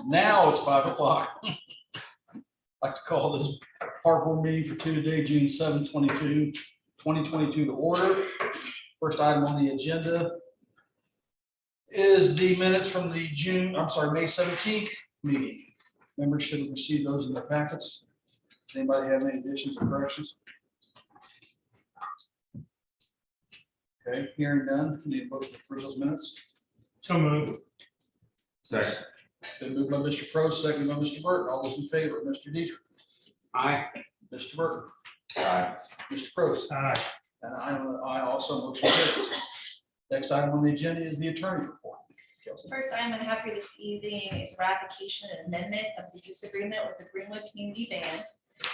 Now it's 5 o'clock. I'd like to call this park board meeting for Tuesday, June 7, 2022 to order. First item on the agenda is the minutes from the May 17th meeting. Members should have received those in their packets. Does anybody have any additions or corrections? Okay, hearing none, need a motion to approve those minutes. So moved. Second. Been moved by Mr. Pro, second by Mr. Burton. All those in favor, Mr. Dietrich, Aye. Mr. Burton, Aye. Mr. Prost. Aye. And I also motion carries. Next item on the agenda is the attorney's report. Kelsey. First item I have here this evening is ratification and amendment of the use agreement with the Greenwood Community Band.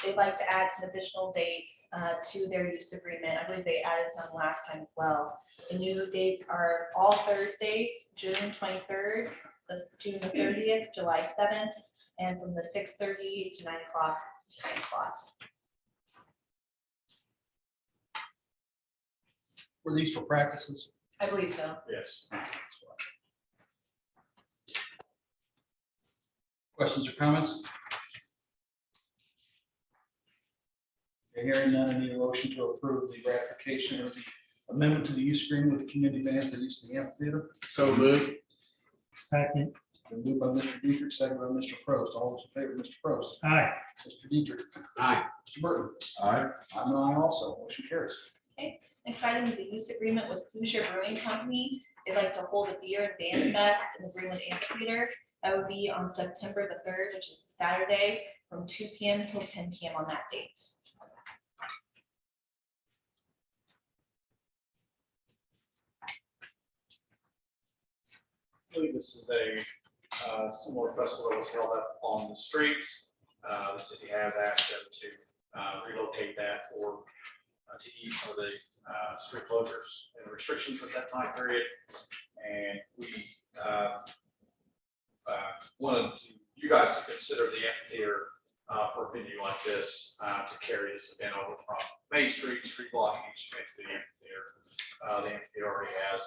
They'd like to add some additional dates to their use agreement. I believe they added some last time as well. The new dates are all Thursdays, June 23rd, June the 30th, July 7th, and from the 6:30 to 9 o'clock time slot. Were these for practices? I believe so. Yes. Questions or comments? Okay, hearing none, I need a motion to approve the ratification of the amendment to the use agreement with the community band for use of the amphitheater. So moved. Second. Been moved by Mr. Dietrich, second by Mr. Prost. All those in favor, Mr. Prost, Aye. Mr. Dietrich, Aye. Mr. Burton. Aye. I'm an aye also. Motion carries. Next item is a use agreement with Hoosier Brewing Company. They'd like to hold a beer and band fest in the Greenwood Amphitheater. That would be on September the 3rd, which is Saturday, from 2 p.m. till 10 p.m. on that date. I believe this is a similar festival that was held up on the streets. The city has asked them to relocate that for to ease some of the street closures and restrictions at that time period. And we wanted you guys to consider the amphitheater for a venue like this to carry this event over from Main Street, street blocking into the amphitheater. The amphitheater already has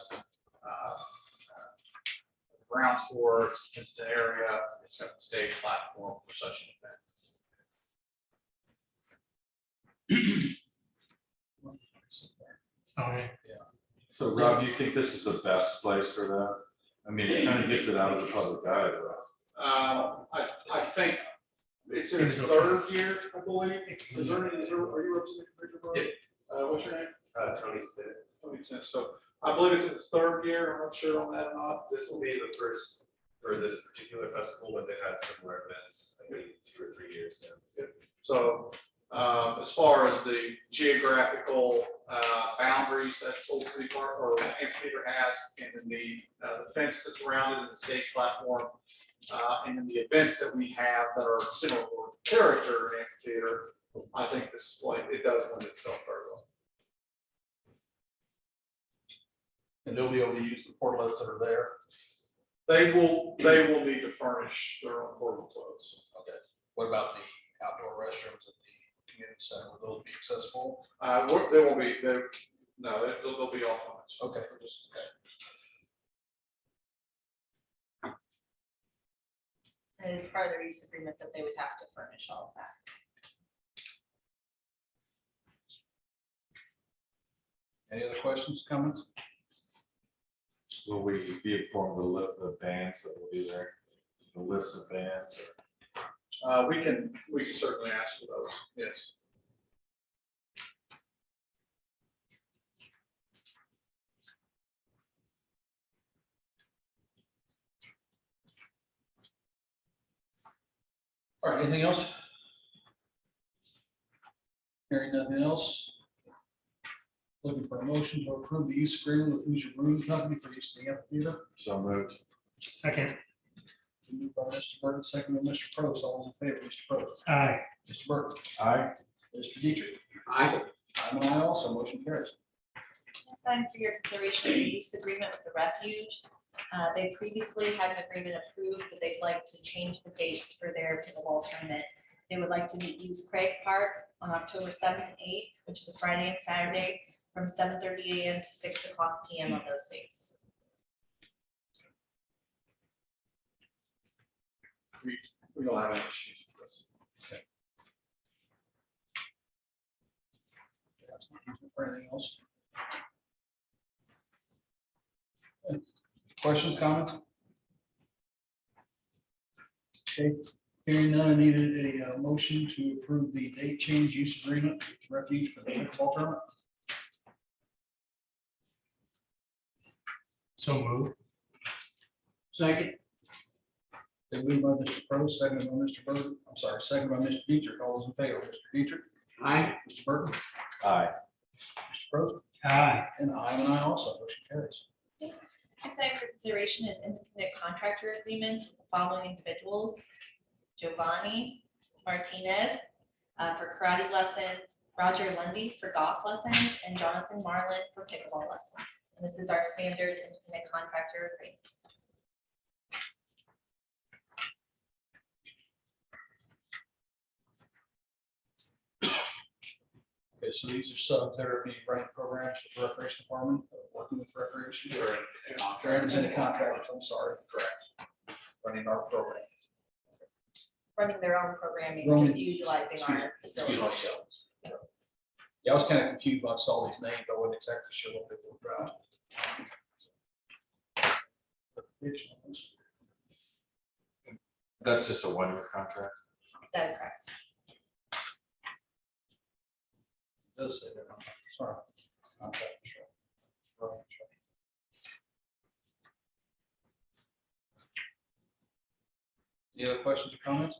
grounds for it, it's an area, it's got the stage platform for such an event. Aye. So Rob, do you think this is the best place for that? I mean, it kind of gets it out of the public eye, though. I think it's in its third year, I believe. Are you representing Commissioner Burrow? What's your name? Tony Stitt. Tony Smith. So I believe it's in its third year. I'm not sure on that or not. This will be the first for this particular festival, but they've had similar events, I think 2 or 3 years now. So as far as the geographical boundaries that Old City Park or Amphitheater has, and then the fence that's around it and the stage platform, and then the events that we have that are similar character in Amphitheater, I think this display, it does lend itself very well. And they'll be able to use the portlets that are there. They will need to furnish their own portable toilets. Okay. What about the outdoor restrooms at the community center? Will those be accessible? They won't be, they'll be off limits. Okay. And it is part of their use agreement that they would have to furnish all of that. Any other questions, comments? Will we be informed of the bands that will be there? The list of bands? We can certainly ask for those, yes. All right, anything else? Hearing nothing else. Looking for a motion to approve the use agreement with Hoosier Brewing Company for use of the amphitheater. So moved. Second. Moved by Mr. Burton, second by Mr. Prost. All in favor, Mr. Prost, Aye. Mr. Burton, Aye. Mr. Dietrich. Aye. I'm an aye also. Motion carries. Next item for your consideration is a use agreement with the Refuge. They previously had an agreement approved, but they'd like to change the dates for their pickleball tournament. They would like to use Craig Park on October 7th and 8th, which is a Friday and Saturday, from 7:30 a.m. to 6 o'clock p.m. on those dates. we don't have any issues with this. For anything else? Questions, comments? Okay, hearing none, I needed a motion to approve the date change use agreement with Refuge for the pickleball tournament. So moved. Second. They moved by Mr. Pro, seconded by Mr. Burton. I'm sorry, seconded by Mr. Dietrich. All those in favor, Mr. Dietrich? Aye. Mr. Burton? Aye. Mr. Pro? Aye. And I also, motion carries. Next item for consideration is independent contractor agreements with the following individuals: Giovanni Martinez for karate lessons, Roger Lundy for golf lessons, and Jonathan Marlin for pickleball lessons. And this is our standard independent contractor agreement. Okay, so these are subs that are being running programs with the recreation department, working with recreation. They're independent contractors, I'm sorry, correct. Running our program. Running their own programming, just Running- utilizing our facilities. Yeah, I was kind of confused when I saw these names, I wasn't exactly sure what they were about. That's just a one-year contract. That's correct. It does say that, sorry. Contract, sure. Right, sure. Any other questions or comments?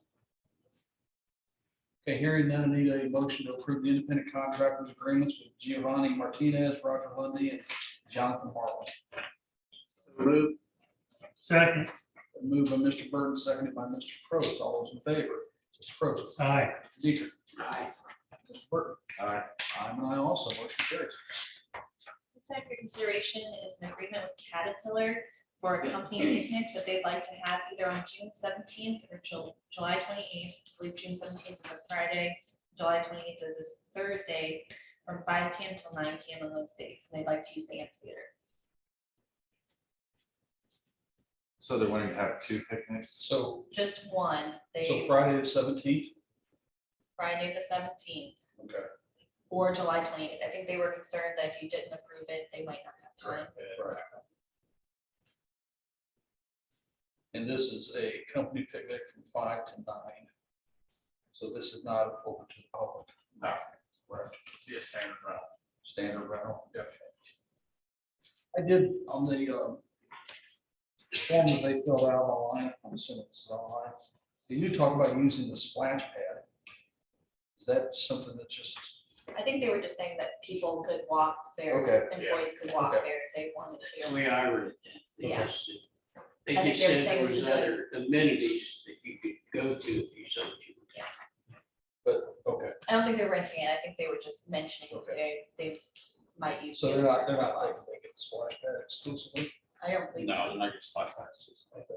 Okay, hearing none, I need a motion to approve the independent contractors agreements with Giovanni Martinez, Roger Lundy, and Jonathan Marlin. Moved. Second. Moved by Mr. Burton, seconded by Mr. Probst. All those in favor? Mr. Probst. Aye. Dietrich. Aye. Mr. Burton. Aye. I'm an aye also, motion carries. Next item for consideration is an agreement with Caterpillar for a company picnic that they'd like to have either on June 17th or July 28th. I believe June 17th is a Friday, July 28th is a Thursday, from 5 PM till 9 PM on those dates, and they'd like to use the amphitheater. So they're wanting to have two picnics? So, Just one, so Friday the 17th? Friday the 17th Okay. or July 28th. I think they were concerned that if you didn't approve it, they might not have time. Right. And this is a company picnic from 5 to 9. So this is not open to the public. No. Correct. Be a standard rental. Standard rental. Yeah. I did on the form that they filled out online, I'm assuming this is online. They do talk about using the splash pad. Is that something that just, I think they were just saying that people could walk there, Okay. employees could walk Okay. there if they wanted That's the to. way I read it. Yeah. Yes. They I think just they were said saying there it's was good. other amenities that you could go to if you so choose. but, okay, I don't think they're renting it. I think they were just mentioning they might use. so the they're not other thinking they get the splash pad exclusively? I don't believe so. not just like that. Okay.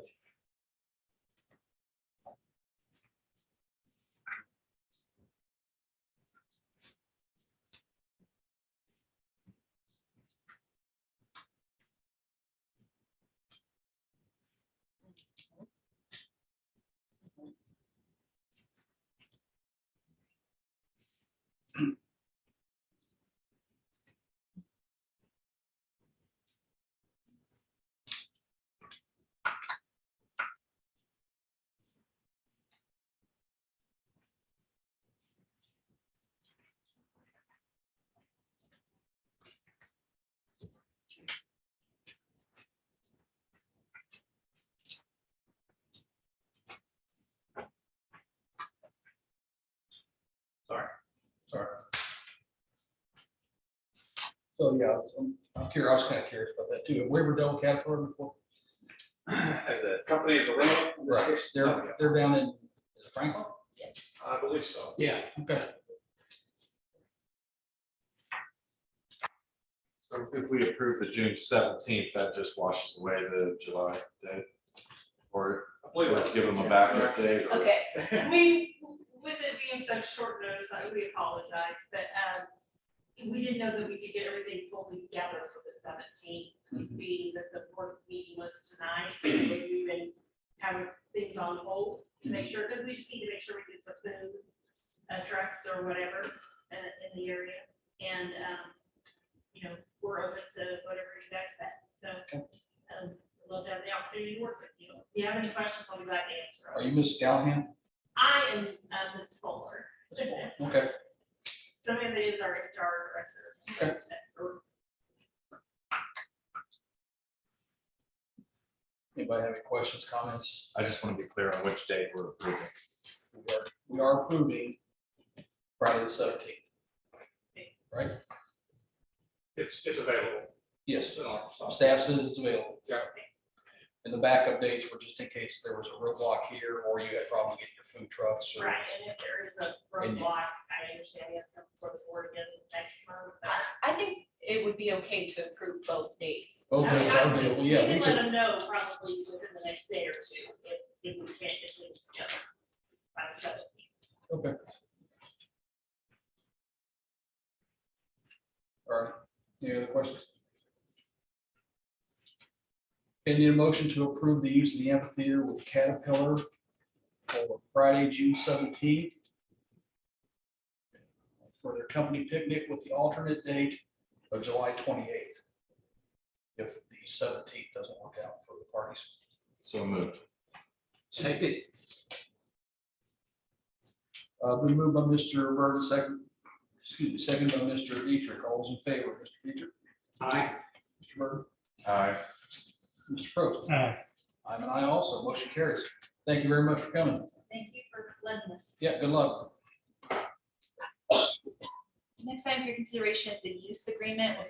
Sorry. So, yeah, I'm curious, I was kind of curious about that too. Have we ever dealt with Caterpillar before? As a company, as a rental, in this case? They're down in is it Franklin? Yes. I believe so. Yeah. Okay. So if we approve the June 17th, that just washes away the July date? Or I believe or that's- give them a backup date? or- Okay, We, with it being such short notice, we apologize, but we didn't know that we could get everything pulled together for the 17th, Mhm. being that the board meeting was tonight. We've been having things things on hold to make sure, because we just need to make sure we get some food, trucks or whatever in the area. And, we're open to whatever you guys say. So, I'd love to have the opportunity to work with you. If you have any questions, I'll be glad to answer. Are you Ms. Callahan? I am Ms. Fuller. Ms. Fuller. Okay. Samantha is our HR director. Anybody have any questions, comments? I just want to be clear on which date we're approving. We are approving Friday the 17th. Right? It's available. Yes, in our site. staff says it's available. Yeah. And the backup dates were just in case there was a roadblock here or you had problem getting your food trucks. Or Right, and if there is a roadblock, I understand we have to come before the board again next month. but- I think it would be okay to approve both dates. Okay, I mean, okay, well, yeah, we we can let could, them know probably within the next day or two, if we can't get things together by the 17th. okay. All right, any other questions? Okay, need a motion to approve the use of the amphitheater with Caterpillar for Friday, June 17th. For their company picnic with the alternate date of July 28th. If the 17th doesn't work out for the parties. So moved. Second. Been moved by Mr. Burton, second by Mr. Dietrich. All those in favor, Mr. Dietrich, Aye. Mr. Burton, Aye. Mr. Probst. Aye. I'm an aye also. Motion carries. Thank you very much for coming. Thank you for letting us. Yeah, good luck. Next item for your consideration is a use agreement with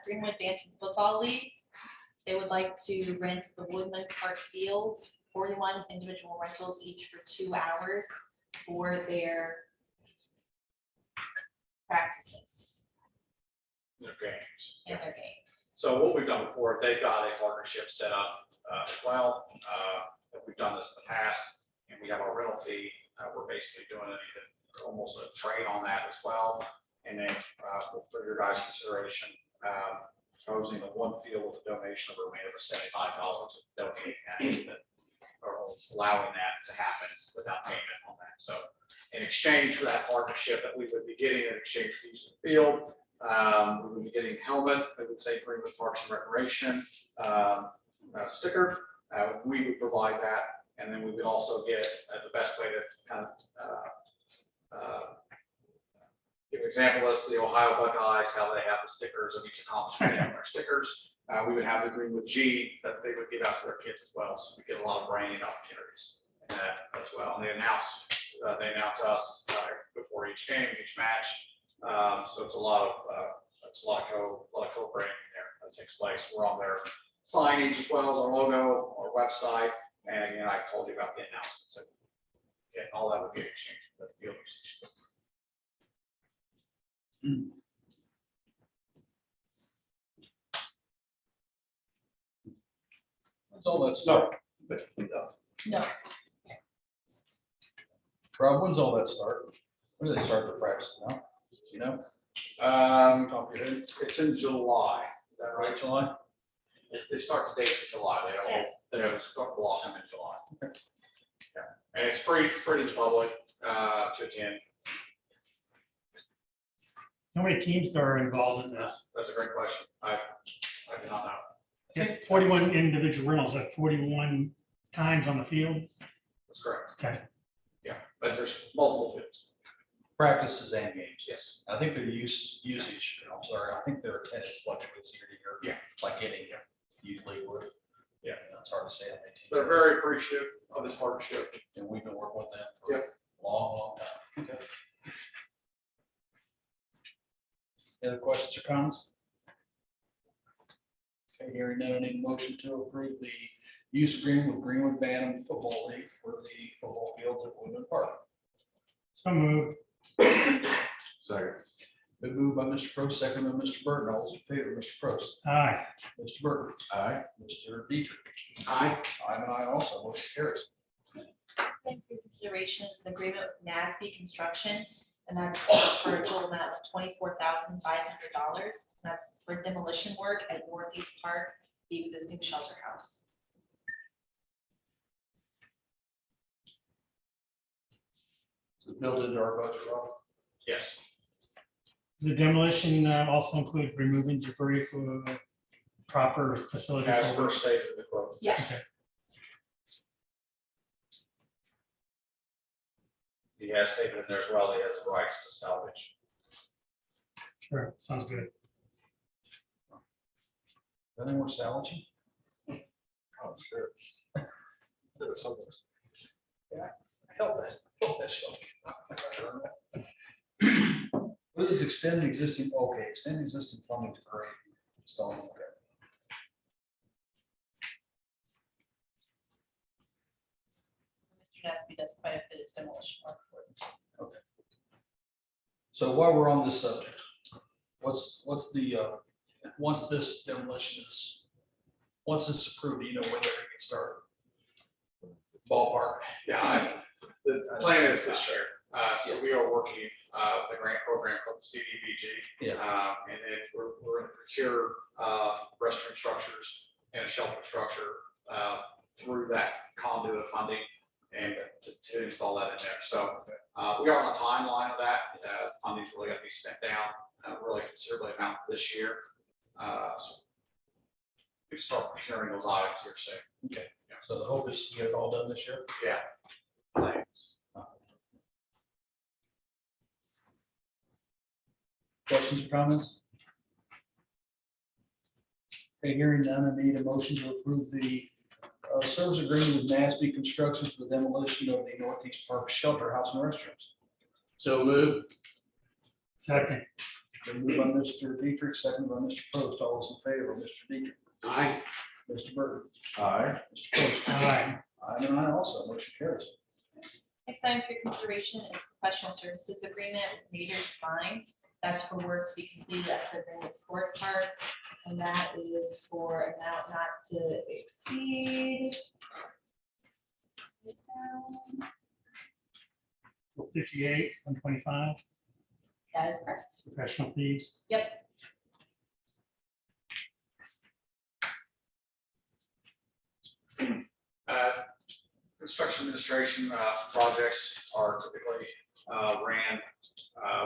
Greenwood Bantam Football League. They would like to rent the Woodland Park Fields, 41 individual rentals each for 2 hours for their practices Their games. and their games. So what we've done before, they've got a partnership set up as well. We've done this in the past, and we have our rental fee. We're basically doing almost a trade on that as well. And then for your guys' consideration, proposing a one field with a donation of a remainder of $75 to donate that, or allowing that to happen without payment on that. So in exchange for that partnership that we would be getting in exchange for use of the field, we would be getting a helmet, I would say Greenwood Parks and Recreation a sticker. We would provide that, and then we would also get the best way to kind of give an example as the Ohio Buckeyes, how they have the stickers of each accomplishment on their stickers. We would have the Greenwood G that they would give out to their kids as well. So we get a lot of branding opportunities in that as well. And they announce us before each game, each match. So it's a lot of co-branding there that takes place. We're on their signage as well as our logo, our website, and again, I told you about the announcements. So, yeah, all that would be in exchange for the field usage. That's all that stuff. No, Rob, when's all that start? When do they start the practice now? You know, top of your head, It's in July, is that right, right? July? They start the date in July. Yes. They have a start block them in July. Yeah, and it's free to the public to attend. How many teams are involved in this? That's a great question. I do not know. Yeah, 41 individual rentals, like 41 times on the field. That's correct. Okay. Yeah, but there's multiple fields. Practices and games. Yes. I think their usage, I'm sorry, I think their attendance fluctuates year to year. Yeah. Like any usually would. Yeah. It's hard to say how many teams. They're very appreciative of this partnership. And we've been working with them for Yep. a long, long time. Okay. Any other questions or comments? Okay, hearing none, I need a motion to approve the use agreement with Greenwood Bantam Football League for the football fields at Woodland Park. So moved. Second. Been moved by Mr. Probst, second by Mr. Burton. All those in favor, Mr. Probst, Aye. Mr. Burton, Aye. Mr. Dietrich. Aye. I'm an aye also. Motion carries. thank you for consideration is an agreement with NASB Construction, and that's for a total amount of $24,500. That's for demolition work at Northeast Park, the existing shelter house. Is it built into our budget, Rob? Yes. Does the demolition also include removing debris for proper facility? As per state of the quote. Yes. Okay. He has stated in there as well, he has the rights to salvage. Sure, sounds good. Any more salvaging? Oh, sure. There was something. Help that shelter. What is this extend existing, okay, extend existing plumbing to grade. Installing, okay. Mr. Nesby does quite a bit of demolition work for them. So while we're on this subject, what's the, once this demolition is, once it's approved, do you know when they're gonna get started? Ballpark. The plan is this year, so we are working, the grant program called the CDBG. Yeah. And then we're gonna procure, restroom structures and a shelter structure, through that conduit funding and to install that in there. So, we are on a timeline of that, funding's really gonna be spent down, really considerably amount this year. So we start procuring those items here soon. Okay, so the hope is to get it all done this year? Yeah. Thanks. Questions or comments? Okay, hearing none, I need a motion to approve the service agreement with NASB Construction for the demolition of the Northeast Park Shelter House and Restrooms. So moved. Second, Been moved by Mr. Dietrich, seconded by Mr. Post. All those in favor, Mr. Dietrich, Aye. Mr. Burton, Aye. Mr. Post. aye. I'm an aye also, motion carries. Next item for consideration is professional services agreement with Mater Design. That's for work to be completed at the Greenwood Sports Park. And that is for an amount not to exceed. 58, 125, That is correct. professional fees. Yep. Construction administration projects are typically ran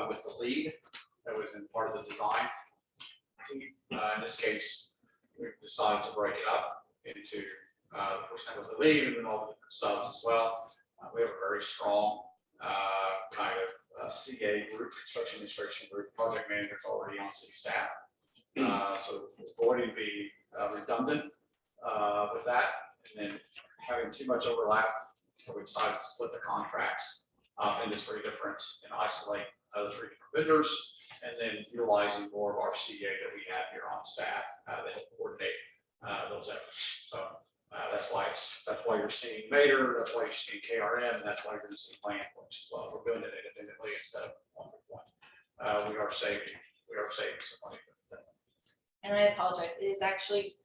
with the lead that was in part of the design team. In this case, we've decided to break it up into the person that was the lead and then all the different subs as well. We have a very strong kind of CA group, construction administration group, project managers already on city staff. So avoiding being redundant with that and then having too much overlap, so we decided to split the contracts up into three different and isolate the three different vendors, and then utilizing more of our CA that we have here on staff to help coordinate those efforts. So that's why you're seeing Mater, that's why you're seeing KRM, and that's why you're going to see Landworks as well. We're doing it independently instead of one with one. We are saving some money. And I apologize, it is actually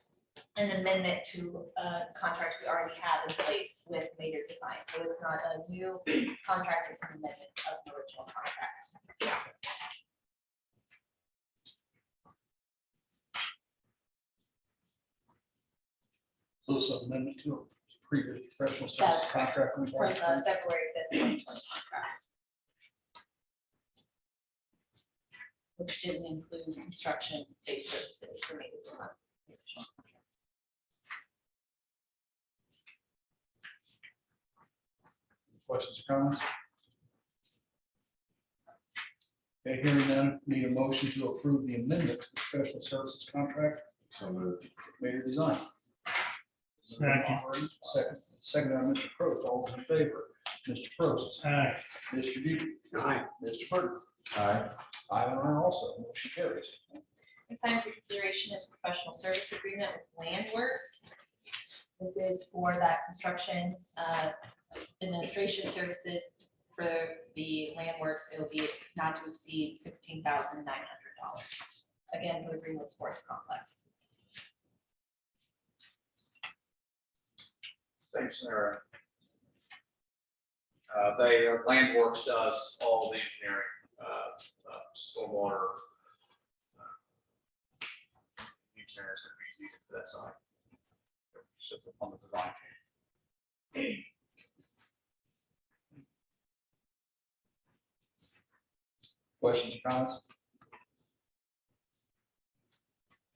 an amendment to a contract we already have in place with Mater Design. So it's not a new contract, it's an amendment of the original contract. So this is an amendment to a previous professional That's services correct. contract. we've For already the approved. February 5th, 2020 contract. Which didn't include construction-based services for Mater Design. Questions or comments? Okay, hearing none, need a motion to approve the amendment to the professional services contract, So moved. Mater Design. Second. Second by Mr. Prost, all those in favor, Mr. Prost, Aye. Mr. Dietrich. Aye. Mr. Burton. Aye. I am an aye also, motion carries. Next item for consideration is professional service agreement with Landworks. This is for that construction administration services for the Landworks. It'll be not to exceed $16,900. Again, for the Greenwood Sports Complex. Same scenario. Landworks does all the engineering, stormwater. Engineering is going to be needed for that side. Just on the design. Questions or comments?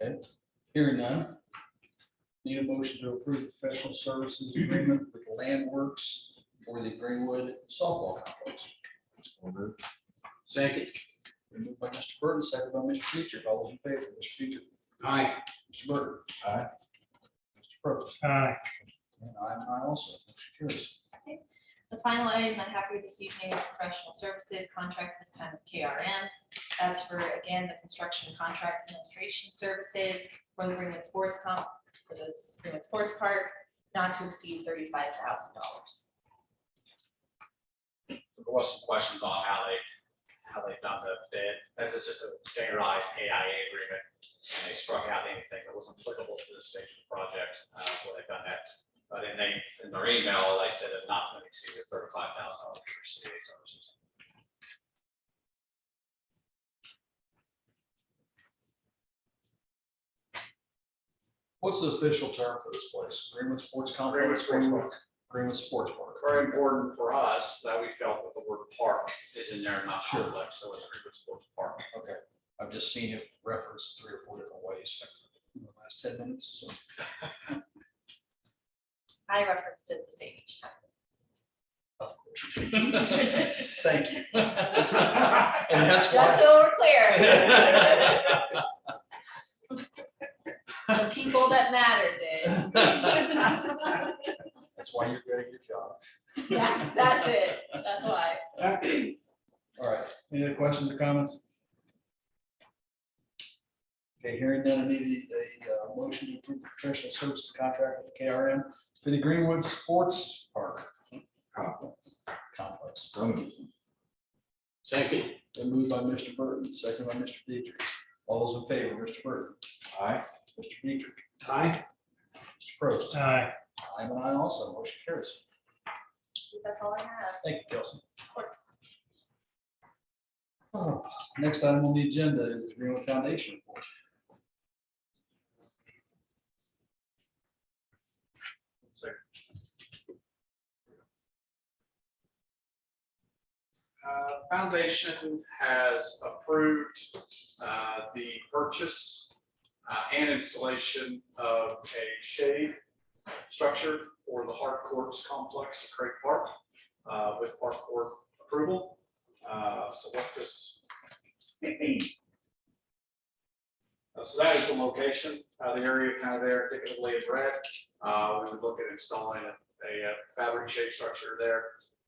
Okay, hearing none. Need a motion to approve the professional services agreement with Landworks for the Greenwood softball complex. Second. Been moved by Mr. Burton, second by Mr. Teacher. All those in favor, Mr. Teacher, Aye. Mr. Burton. Aye. Mr. Probst. Aye. And I also, motion carries. The final item I have for you this evening is professional services contract, this time with KRM. That's for, again, the construction contract administration services for the Greenwood Sports Comp, for this Greenwood Sports Park, not to exceed $35,000. There was some questions on how they've done the bid. This is just a standardized AIA agreement, and they struck out anything that wasn't applicable to this stage of the project. So they've done that. But in their email, they said it's not going to exceed $35,000 for CA services. What's the official term for this place? Greenwood Sports Complex? Greenwood Sports Park. Greenwood Sports Park. Very important for us that we felt that the word park is in there, not Sure. complex, so it's a Greenwood Sports Park. Okay, I've just seen it referenced 3 or 4 different ways in the last 10 minutes, so. I referenced it the same each time. Of course. Thank you. And that's Just why. so we're clear. The people that matter did. That's why you're good at your job. That's it. That's why. All right, any other questions or comments? Okay, hearing none, I need a motion to approve the professional services contract with the KRM for the Greenwood Sports Park Complex. Second. Been moved by Mr. Burton, second by Mr. Dietrich. All those in favor, Mr. Burton, Aye. Mr. Dietrich, Aye. Mr. Probst. Aye. I'm an aye also, motion carries. That's all I have, Thank you, Kelsey. of course. Oh, next item on the agenda is the Greenwood Foundation report. Foundation has approved the purchase and installation of a shade structure for the Hart Courts complex at Craig Park with park board approval. So what this. So that is the location, the area kind of there, indicatively in red. We would look at installing a fabric shade structure there.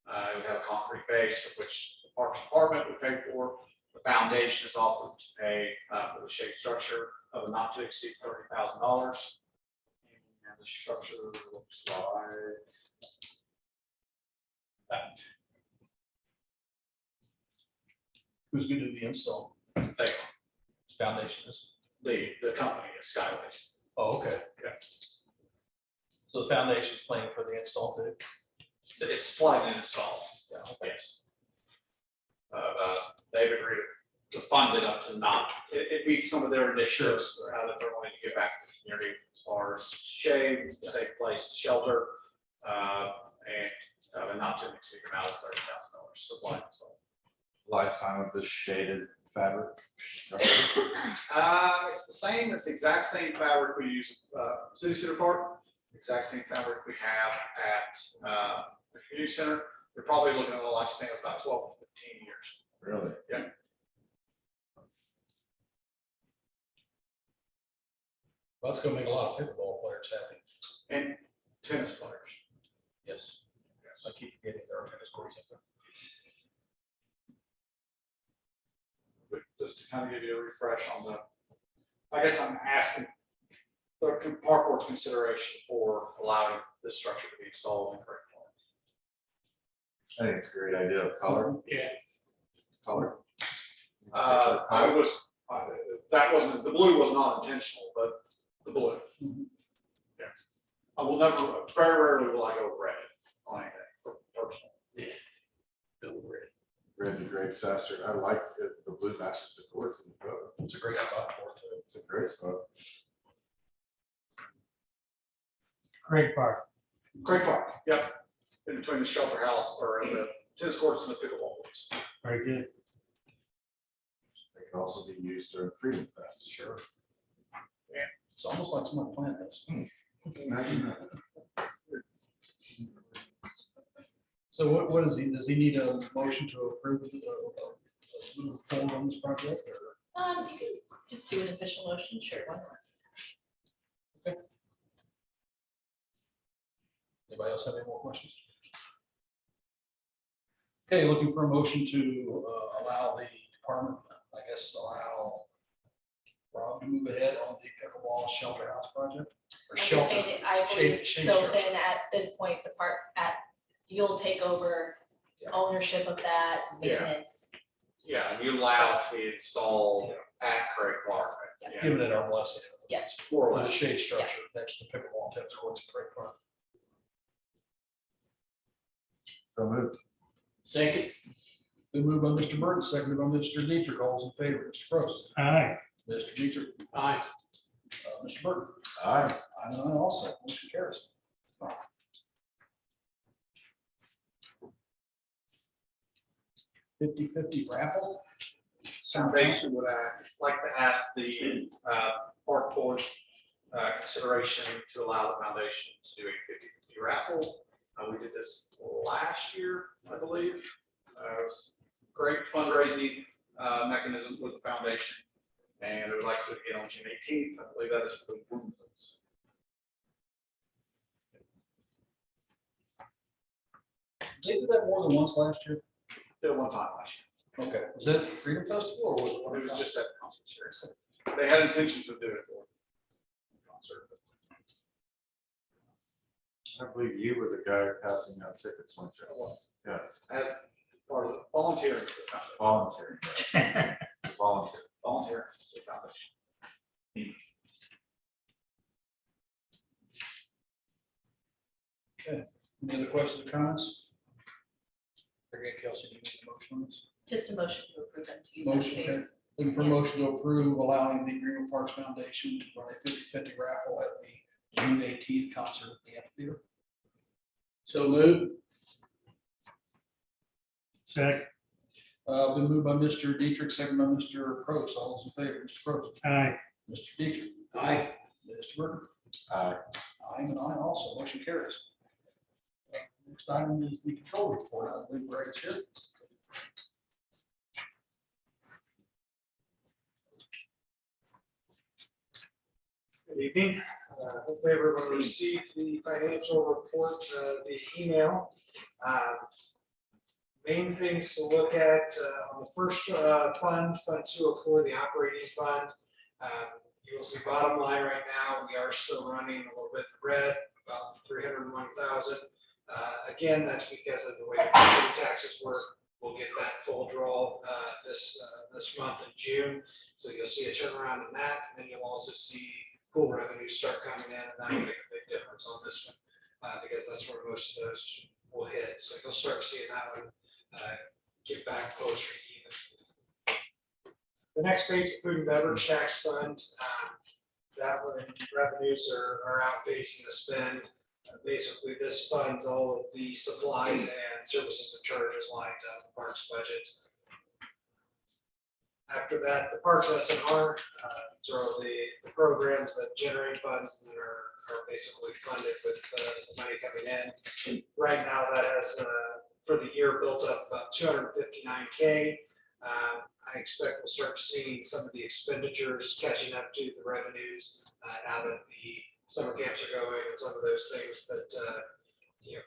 We have a concrete base, of which the Parks Department would pay for. The foundation is offered to pay for the shade structure of a not to exceed $30,000. And the structure looks like that. Who's going to do the install? They- Foundation is. The company is Skyways. Oh, okay. Yeah. So the foundation's paying for the install too? It's supplied and installed. Yeah, Yes. They've agreed to fund it up to not, it meets some of their initiatives that they're wanting to give back to the community as far as shade, safe place to shelter, and not to exceed amount of $30,000 supply. and install. Lifetime of the shaded fabric structure. It's the same, it's the exact same fabric we use at City Center Park, exact same fabric we have at the community center. You're probably looking at a lifespan of about 12 to 15 years. Really? Yeah. Well, that's gonna make a lot of pickleball players happy. And tennis players. Yes. I keep forgetting there are tennis courts up there. But just to kind of give you a refresh on the, I guess I'm asking the park board's consideration for allowing this structure to be installed in Craig Park. I think it's a great idea. Color. Yeah. Color. That wasn't, the blue was not intentional, but the blue. Mhm. Yeah. I will never, very rarely will I go red on anything personal. Red degrades faster. I like it. The blue matches the courts in the photo. It's a great spot for it too. It's a great spot. Craig Park. Craig Park, yep, in between the shelter house or the tennis courts and the pickleball courts. Very good. could also be used during Freedom Fest. Sure. Yeah, it's almost like someone planned this. Imagine that. So what does he need a motion to approve move forward on this project or? You can just do an official motion, sure, why not? Anybody else have any more questions? Okay, looking for a motion to allow the department, I guess, allow Rob to move ahead on the pickleball shelter house project? Or shelter, I believe, shade so structure. then at this point, you'll take over ownership of that Yeah. maintenance. Yeah, and you allow it to be installed at Craig Park. Yeah, Giving it our blessing. Yes. more or For the less. shade structure next to pickleball tennis courts at Craig Park. So moved. Second, Been moved by Mr. Burton, seconded by Mr. Dietrich. All those in favor, Mr. Frost, Aye. Mr. Dietrich, aye. Mr. Burton. Aye. I know also, motion carries. 50/50 raffle. Foundation would like to ask the park board consideration to allow the foundation to do a 50/50 raffle. We did this last year, I believe. It was great fundraising mechanism for the foundation. And we would like to get on June 18th. I believe that is for the Bloom Fest. They did that more than once last year. Did it one time last year. Okay, was that the Freedom Festival or was it? It was just at the concert series. They had intentions of doing it for the concert. I believe you were the guy passing out tickets one year. It was. Yeah, As part of the volunteering for the foundation. volunteering. Volunteer. Volunteering for the foundation. Any other questions or comments? Again, Kelsey, do you need a motion on this? Just a motion to approve them to use that Motion, okay. space. Looking for a Yeah. motion to approve allowing the Greenwood Parks Foundation to run a 50/50 raffle at the June 18th concert at the amphitheater. So move, Second, Been moved by Mr. Dietrich, second by Mr. Probst. All those in favor, Mr. Probst, aye. Mr. Dietrich, aye. Mr. Burton. Aye. I am an aye also. Motion carries. Next item is the control report. I believe Greg is here. Good evening. Hopefully everyone received the financial report, the email. Main things to look at on the first fund 204, the operating fund. You will see bottom line right now, we are still running a little bit red, about 301,000. Again, that's because of the way property taxes work. We'll get that full draw this month in June. So you'll see a turnaround in that, and then you'll also see pool revenues start coming in, and that'll make a big difference on this one, because that's where most of those will hit. So you'll start seeing that one get back closer to even. The next page, the food and beverage tax fund, that one revenues are outpacing the spend. Basically, this funds all of the supplies and services and charges lines out of the parks budget. After that, the parks SNR, throw the programs that generate funds that are basically funded with the money coming in. Right now, that has, for the year, built up about 259K. I expect we'll start seeing some of the expenditures catching up to the revenues now that the summer camps are going and some of those things that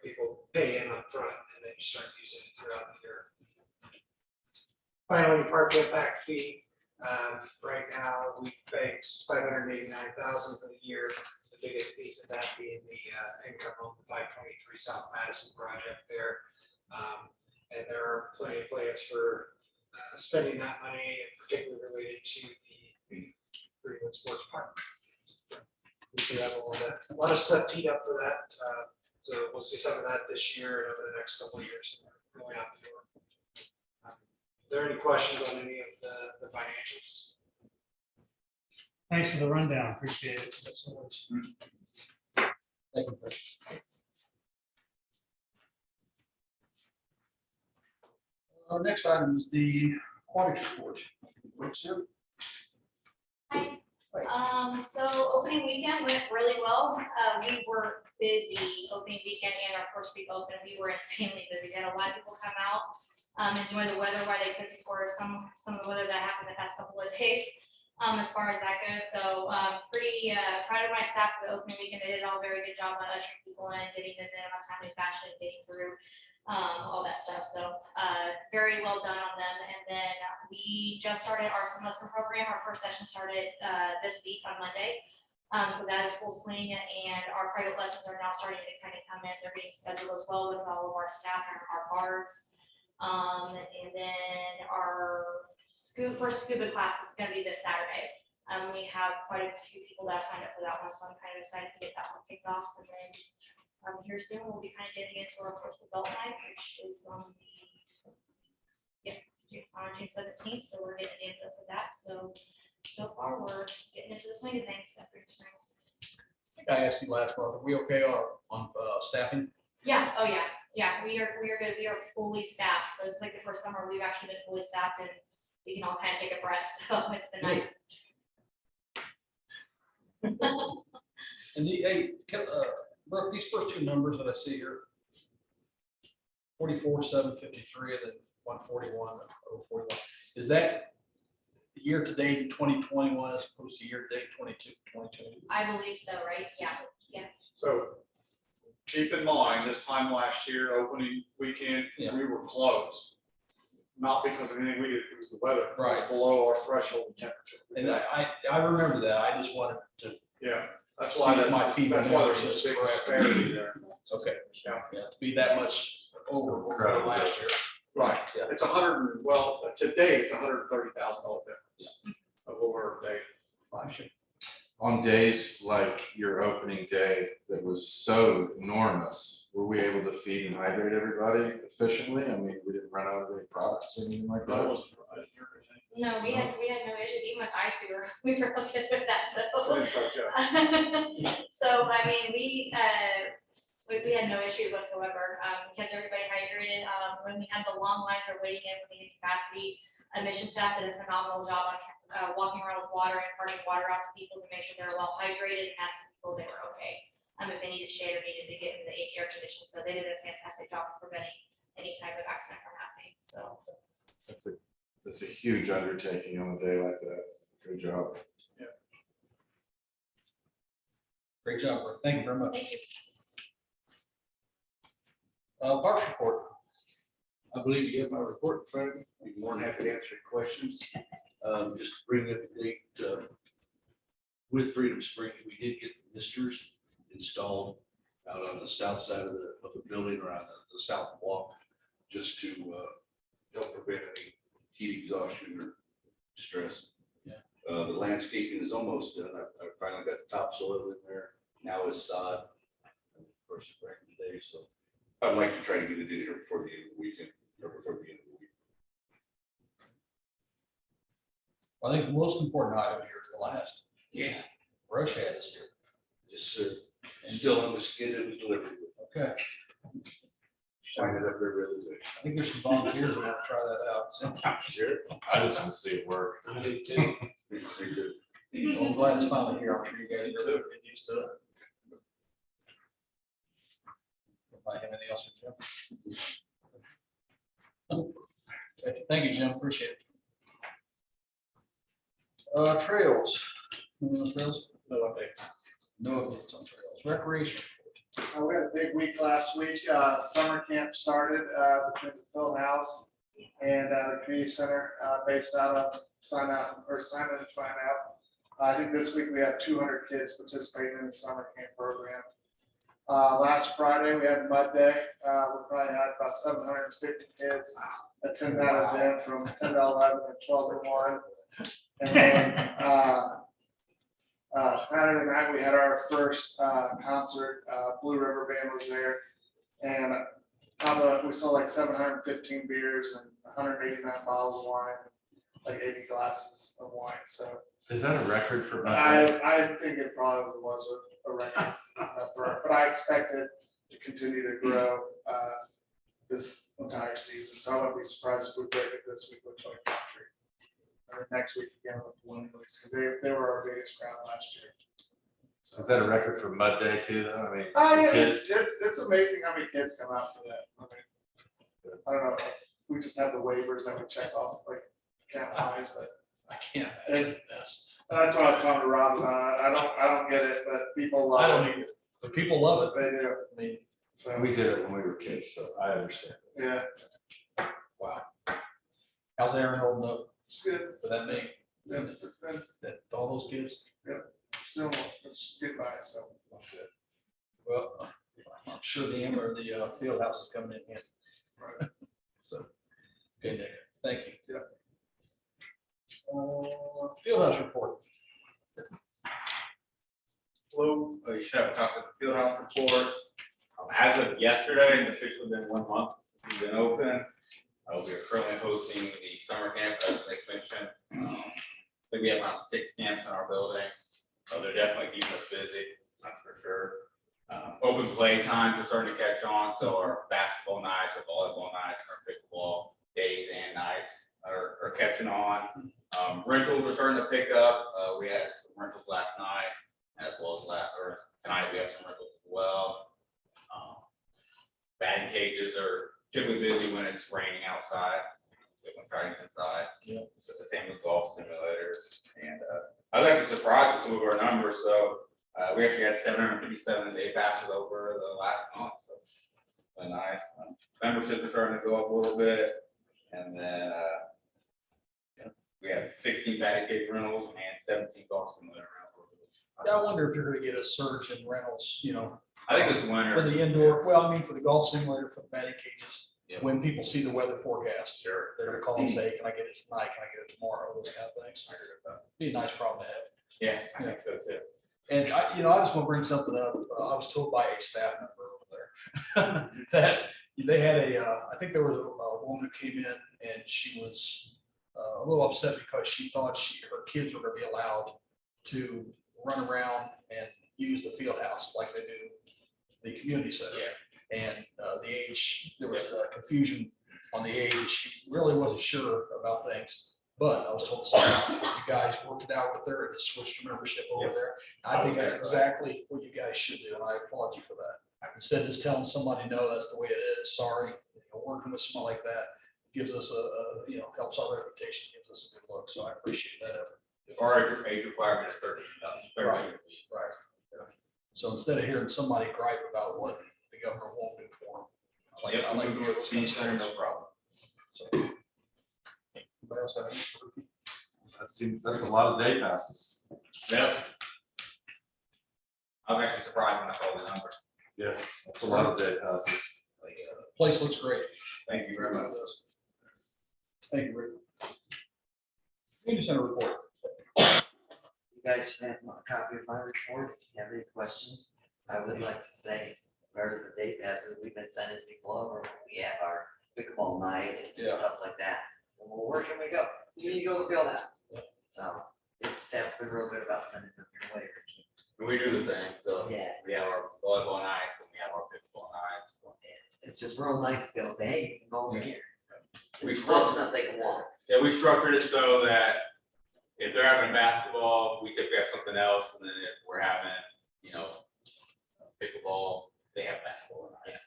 people pay in up front and then you start using it throughout the year. Finally, park impact fee. Right now, we banked 589,000 for the year. The biggest piece of that being the income on the 523 South Madison project there. And there are plenty of plans for spending that money, particularly related to the Greenwood Sports Park. We do have a lot of stuff teed up for that. So we'll see some of that this year and over the next couple of years. Going out the door. Are there any questions on any of the financials? Thanks for the rundown. Appreciate it. That's always- Thank you, Greg. Our next item is the aquatics report. Brooks here. So opening weekend went really well. We were busy opening weekend and our first week open. We were insanely busy. We had a lot of people come out, enjoy the weather while they could before some of the weather that happened the past couple of days. As far as that goes, so pretty proud of my staff for the opening weekend. They did all a very good job on ushering people in, getting them in on a timely fashion, getting through all that stuff. So very well done on them. And then we just started our swim lesson program. Our first session started this week on Monday. So that is full swing, and our private lessons are now starting to kind of come in. They're getting scheduled as well with all of our staff and our guards. And then our first scuba class is going to be this Saturday. We have quite a few people that have signed up for that one, so I'm kind of excited to get that one kicked off. And then here soon we'll be kind of getting into our first adult night, which is on June 17th. So we're getting into for that. So far we're getting into the swing of things after experience. I think I asked you last month, are we okay on staffing? Yeah. Oh yeah. Yeah. We are good. We are fully staffed. So it's like the first summer we've actually been fully staffed, and we can all kind of take a breath. So it's been nice. And Brooke, these first two numbers that I see here, 44,753 and then 141,041, is that year to date in 2021 as opposed to year to date 22? I believe so, right? Yeah. So keep in mind, this time last year, opening weekend, Yeah. we were closed. Not because of anything we did, it was the weather. It was Right. below our threshold temperature. And I remember that. I just wanted to, Yeah, that's See why if my that's fever why there's memory is such a big correct. disparity there. okay, Yeah. yeah, to be that much over what we were last year. Right, Yeah. it's today, it's $130,000 difference of what we're dating. Last year. On days like your opening day that was so enormous, were we able to feed and hydrate everybody efficiently? I mean, we didn't run out of any products or anything like that? No, we had no issues. Even with ice, we were okay with that. So. Inside joke. So I mean, we had no issues whatsoever. We kept everybody hydrated. When we had the long lines or waiting in with the capacity, admission staff did a phenomenal job on walking around with water and carting water out to people to make sure they're well hydrated and asking people if they were okay. If they needed shade or needed to get into the air conditioning. So they did a fantastic job of preventing any type of accident from happening. So. That's a huge undertaking on a day like that. Good job. Great job, Brooke. Thank you very much. Thank you. Parks report. I believe you have my report in front of me. I'd be more than happy to answer your questions. Just to bring up the date, with Freedom Springs, we did get the misters installed out on the south side of the building around the south walk, just to help prevent any heat exhaustion or stress. Yeah. The landscaping is almost done. I finally got the topsoil in there. Now it's sod. Of course, it's raining today, so I'd like to try to get it in here before the end of the weekend, or before the end of the week. I think the most important item here is the last. Yeah. Brush head is here. Yes, sir. Still on the skid it was delivered with. Okay. Shine it up there really good. I think there's some volunteers that want to try that out. So Sure. I just want to see it work. I did too. Me too. well, I'm glad it's finally here. I'm sure you guys are getting used to it. Anybody have anything else for Jim? Okay, thank you, Jim. Appreciate it. Trails. Anyone on trails? No updates. No updates on trails. Recreation. We had a big week last week. Summer camp started between the field house and the community center based out of sign in and sign out. I think this week we have 200 kids participating in the summer camp program. Last Friday we had Mud Day. We probably had about 750 kids attend that event from 10 to 11 and 12 to 1. And then Saturday night, we had our first concert. Blue River Band was there. And we sold like 715 beers and 189 bottles of wine, like 80 glasses of wine. So Is that a record for? I think it probably was a record, but I expect it to continue to grow this entire season. So I wouldn't be surprised if we break it this week with Toy Country. then next week again with balloon release, because they were our biggest crowd last year. Is that a record for Mud Day too, though? I mean, Yeah, the kids, it's amazing how many kids come out for that. I mean, I don't know, we just have the waivers that we check off, like count wise, but I can't. And- imagine this. that's what I was talking to Rob about. I don't get it, but people love it. I don't either, but people love it. They do, I mean, so, we did it when we were kids, so I understand. yeah, wow. How's Aaron holding up it's good. for that many, Yeah, it's been, that, all those kids? still, it's just get by, so. Well, I'm sure the field house is coming in handy. Right. So, good, Nick. Thank you. Yeah. Field house report. Hello, you should have a copy of the field house report. As of yesterday, it's officially been 1 month since we've been open. We are currently hosting the summer camp, as Nick mentioned. I think we have around 6 camps in our building. So they're definitely keeping us busy, that's for sure. Open play times are starting to catch on, so our basketball nights, our volleyball nights, our pickleball days and nights are catching on. Rentals are starting to pick up. We had some rentals last night, as well as tonight we have some rentals as well. Batting cages are typically busy when it's raining outside, when trying inside. Yeah. It's the same with golf simulators. And I was actually surprised with some of our numbers. So we actually had 757 day passes over the last month. So really nice. Memberships are starting to go up a little bit. And then we have 16 batting cage rentals and 17 golf simulator rentals. Yeah, I wonder if you're gonna get a surge in rentals, I think this winter. for the indoor, well, I mean, for the golf simulator, for the batting cages. Yeah. When people see the weather forecast, Sure. they're gonna call and say, can I get it tonight? Can I get it tomorrow? Those kind of things. I agree with that. Be a nice problem to have. Yeah, I think so too. And I just want to bring something up. I was told by a staff member over there that they had I think there was a woman who came in and she was a little upset because she thought her kids were going to be allowed to run around and use the field house like they do the community center. Yeah. And the age, there was confusion on the age. She really wasn't sure about things. But I was told, you guys worked it out with her and just switched your membership over there. I think that's exactly what you guys should do, and I applaud you for that. Instead of just telling somebody, no, that's the way it is, sorry, working with someone like that gives us helps our reputation, gives us a good look, so I appreciate that effort. Our age requirement is 13. Right. Right. So instead of hearing somebody gripe about what the government won't do for them, I like to hear those kind of stories. No problem. So, anybody else have any? That's a lot of day passes. Yep. I was actually surprised when I saw the number. Yeah, that's a lot of day passes. Place looks great. Thank you very much. Thank you, Rick. Community center report. You guys should have a copy of my report. If you have any questions, I would like to say, as far as the day passes, we've been sending people over when we have our pickleball night and Yeah. stuff like that. Well, where can we go? You need to go to the field now. Yeah. So the staff's been real good about sending them your way. Ricky. We do the same, so Yeah. we have our volleyball nights and we have our pickleball nights. It's just real nice to be able to say, hey, you can go over here. We It's close enough they can walk. Yeah, we structured it so that if they're having basketball, we typically have something else, and then if we're having, pickleball, they have basketball nights.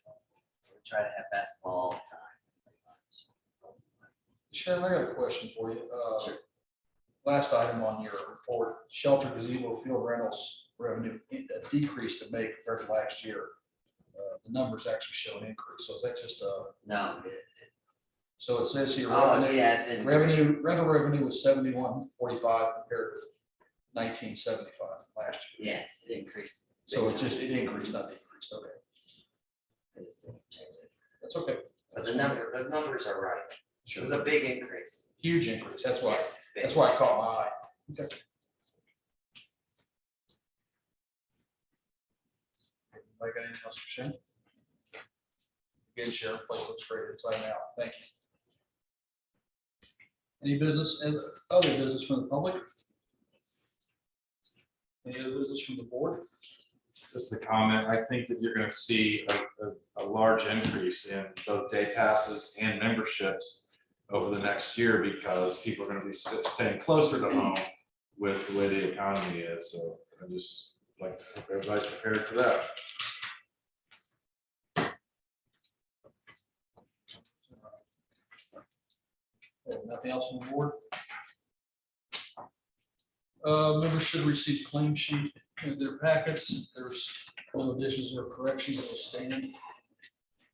We try to have basketball all the time. pretty much. Sharon, I got a question for you. Sure. Last item on your report, shelter gazebo field rentals revenue decreased to May compared to last year. The numbers actually show an increase. So is that just No. so it says here. Oh, revenue- yeah, it's in. Rental revenue was 71.45 compared to 1975 last year. Yeah, it increased. So it's just, it increased, not decreased. Okay, I just didn't change it. that's okay. But the numbers are right. It Sure. was a big increase. Huge increase. That's why, Yeah, it's big. that's why it caught my eye. Okay. Anybody got anything else for Sharon? Again, Sharon, place looks great inside and out. Thank you. Any business and other business from the public? Any other business from the board? Just a comment, I think that you're gonna see a large increase in both day passes and memberships over the next year because people are gonna be staying closer to home with the way the economy is. So I just like to hope everybody's prepared for that. Nothing else on the board? Members should receive claim sheet in their packets. There's no additions or corrections that will stand. And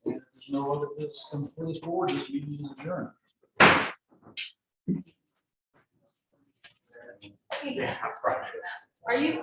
if there's no other business coming before this board, this meeting is adjourned. Are you